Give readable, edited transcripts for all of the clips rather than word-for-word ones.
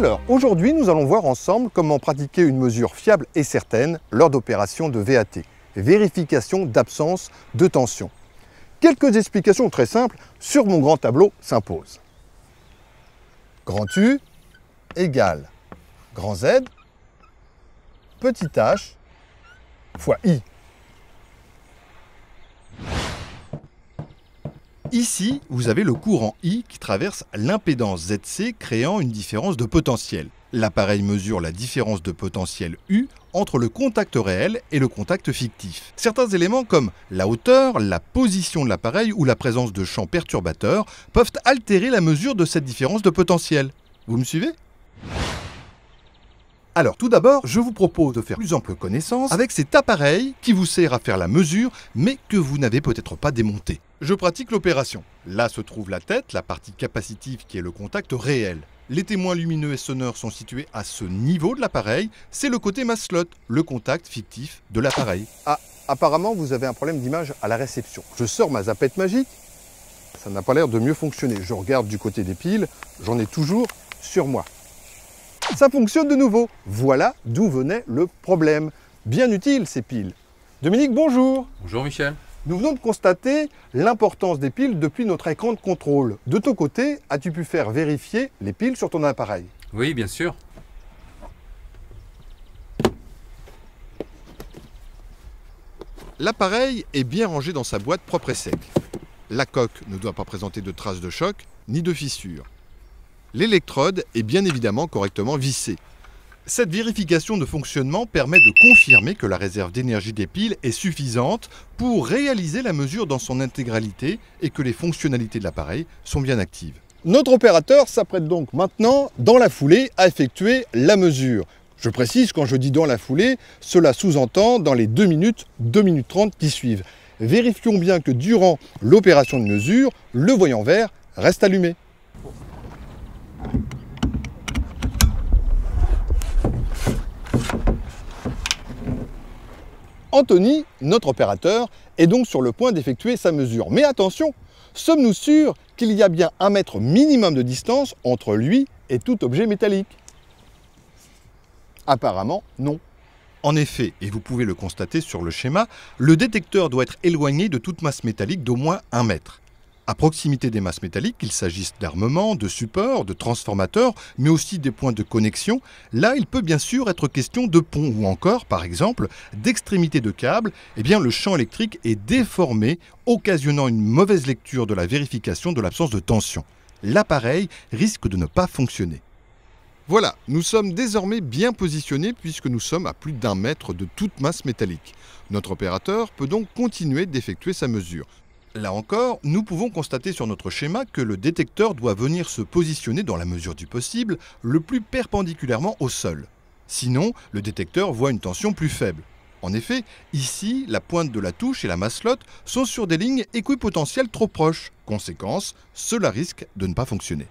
Alors, aujourd'hui, nous allons voir ensemble comment pratiquer une mesure fiable et certaine lors d'opérations de VAT, vérification d'absence de tension. Quelques explications très simples sur mon grand tableau s'imposent. Grand U égale grand Z, petit h fois I. Ici, vous avez le courant I qui traverse l'impédance ZC, créant une différence de potentiel. L'appareil mesure la différence de potentiel U entre le contact réel et le contact fictif. Certains éléments comme la hauteur, la position de l'appareil ou la présence de champs perturbateurs peuvent altérer la mesure de cette différence de potentiel. Vous me suivez ? Alors tout d'abord, je vous propose de faire plus ample connaissance avec cet appareil qui vous sert à faire la mesure, mais que vous n'avez peut-être pas démonté. Je pratique l'opération. Là se trouve la tête, la partie capacitive qui est le contact réel. Les témoins lumineux et sonores sont situés à ce niveau de l'appareil. C'est le côté maslot, le contact fictif de l'appareil. Ah, apparemment vous avez un problème d'image à la réception. Je sors ma zapette magique, ça n'a pas l'air de mieux fonctionner. Je regarde du côté des piles, j'en ai toujours sur moi. Ça fonctionne de nouveau. Voilà d'où venait le problème. Bien utile ces piles. Dominique, bonjour. Bonjour Michel. Nous venons de constater l'importance des piles depuis notre écran de contrôle. De ton côté, as-tu pu faire vérifier les piles sur ton appareil? Oui, bien sûr. L'appareil est bien rangé dans sa boîte propre et sec. La coque ne doit pas présenter de traces de choc ni de fissures. L'électrode est bien évidemment correctement vissée. Cette vérification de fonctionnement permet de confirmer que la réserve d'énergie des piles est suffisante pour réaliser la mesure dans son intégralité et que les fonctionnalités de l'appareil sont bien actives. Notre opérateur s'apprête donc maintenant, dans la foulée, à effectuer la mesure. Je précise, quand je dis dans la foulée, cela sous-entend dans les 2 minutes 30 qui suivent. Vérifions bien que durant l'opération de mesure, le voyant vert reste allumé. Anthony, notre opérateur, est donc sur le point d'effectuer sa mesure. Mais attention, sommes-nous sûrs qu'il y a bien 1 mètre minimum de distance entre lui et tout objet métallique? Apparemment, non. En effet, et vous pouvez le constater sur le schéma, le détecteur doit être éloigné de toute masse métallique d'au moins 1 mètre. À proximité des masses métalliques, qu'il s'agisse d'armements, de supports, de transformateurs, mais aussi des points de connexion, là il peut bien sûr être question de ponts ou encore, par exemple, d'extrémités de câbles, le champ électrique est déformé, occasionnant une mauvaise lecture de la vérification de l'absence de tension. L'appareil risque de ne pas fonctionner. Voilà, nous sommes désormais bien positionnés puisque nous sommes à plus d'1 mètre de toute masse métallique. Notre opérateur peut donc continuer d'effectuer sa mesure. Là encore, nous pouvons constater sur notre schéma que le détecteur doit venir se positionner dans la mesure du possible le plus perpendiculairement au sol. Sinon, le détecteur voit une tension plus faible. En effet, ici, la pointe de la touche et la maslot sont sur des lignes équipotentielles trop proches. Conséquence, cela risque de ne pas fonctionner.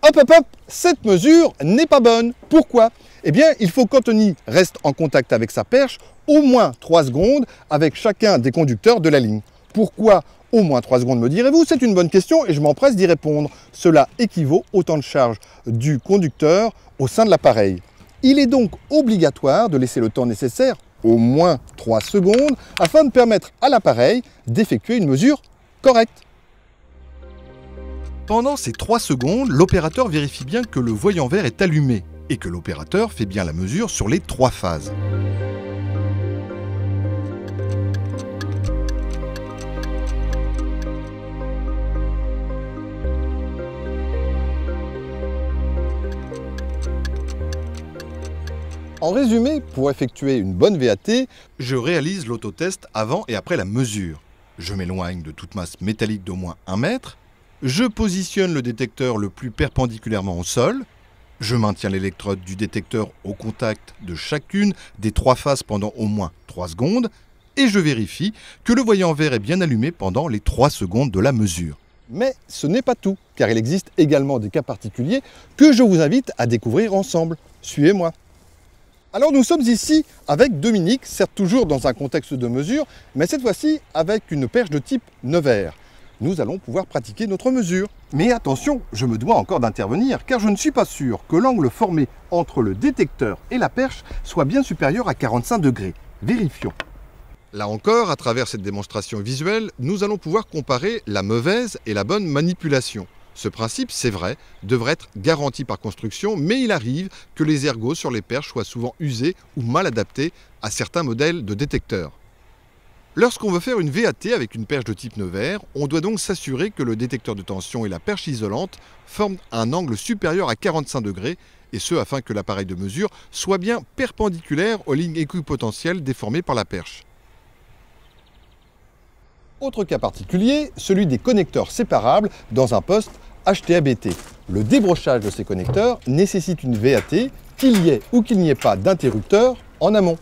Hop hop hop, cette mesure n'est pas bonne. Pourquoi? Eh bien, il faut qu'Anthony reste en contact avec sa perche au moins 3 secondes avec chacun des conducteurs de la ligne. Pourquoi au moins 3 secondes, me direz-vous? C'est une bonne question et je m'empresse d'y répondre. Cela équivaut au temps de charge du conducteur au sein de l'appareil. Il est donc obligatoire de laisser le temps nécessaire, au moins 3 secondes, afin de permettre à l'appareil d'effectuer une mesure correcte. Pendant ces 3 secondes, l'opérateur vérifie bien que le voyant vert est allumé et que l'opérateur fait bien la mesure sur les 3 phases. En résumé, pour effectuer une bonne VAT, je réalise l'autotest avant et après la mesure. Je m'éloigne de toute masse métallique d'au moins 1 mètre. Je positionne le détecteur le plus perpendiculairement au sol. Je maintiens l'électrode du détecteur au contact de chacune des 3 phases pendant au moins 3 secondes. Et je vérifie que le voyant vert est bien allumé pendant les 3 secondes de la mesure. Mais ce n'est pas tout, car il existe également des cas particuliers que je vous invite à découvrir ensemble. Suivez-moi. Alors nous sommes ici avec Dominique, certes toujours dans un contexte de mesure, mais cette fois-ci avec une perche de type Nevers. nous allons pouvoir pratiquer notre mesure. Mais attention, je me dois encore d'intervenir car je ne suis pas sûr que l'angle formé entre le détecteur et la perche soit bien supérieur à 45 degrés. Vérifions. Là encore, à travers cette démonstration visuelle, nous allons pouvoir comparer la mauvaise et la bonne manipulation. Ce principe, c'est vrai, devrait être garanti par construction, mais il arrive que les ergots sur les perches soient souvent usés ou mal adaptés à certains modèles de détecteurs. Lorsqu'on veut faire une VAT avec une perche de type Nevers, on doit donc s'assurer que le détecteur de tension et la perche isolante forment un angle supérieur à 45 degrés, et ce afin que l'appareil de mesure soit bien perpendiculaire aux lignes équipotentielles déformées par la perche. Autre cas particulier, celui des connecteurs séparables dans un poste HTA-BT. Le débrochage de ces connecteurs nécessite une VAT, qu'il y ait ou qu'il n'y ait pas d'interrupteur en amont.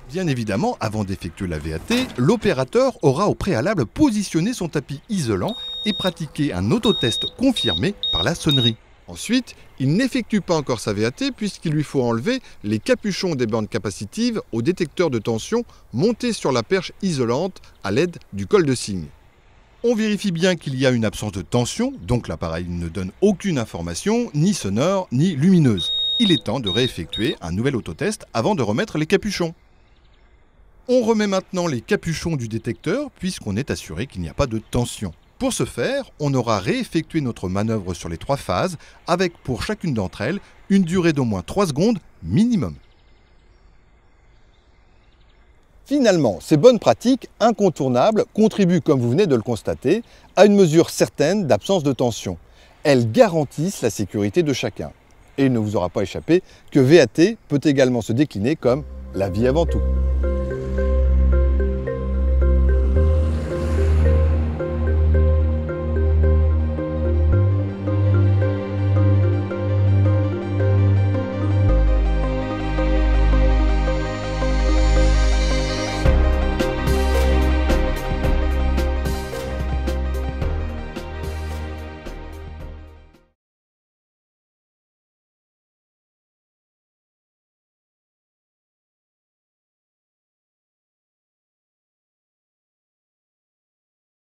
Bien évidemment, avant d'effectuer la VAT, l'opérateur aura au préalable positionné son tapis isolant et pratiqué un autotest confirmé par la sonnerie. Ensuite, il n'effectue pas encore sa VAT puisqu'il lui faut enlever les capuchons des bornes capacitives au détecteur de tension monté sur la perche isolante à l'aide du col de cygne. On vérifie bien qu'il y a une absence de tension, donc l'appareil ne donne aucune information, ni sonore, ni lumineuse. Il est temps de réeffectuer un nouvel autotest avant de remettre les capuchons. On remet maintenant les capuchons du détecteur puisqu'on est assuré qu'il n'y a pas de tension. Pour ce faire, on aura réeffectué notre manœuvre sur les 3 phases avec pour chacune d'entre elles une durée d'au moins 3 secondes minimum. Finalement, ces bonnes pratiques incontournables contribuent, comme vous venez de le constater, à une mesure certaine d'absence de tension. Elles garantissent la sécurité de chacun. Et il ne vous aura pas échappé que VAT peut également se décliner comme la vie avant tout.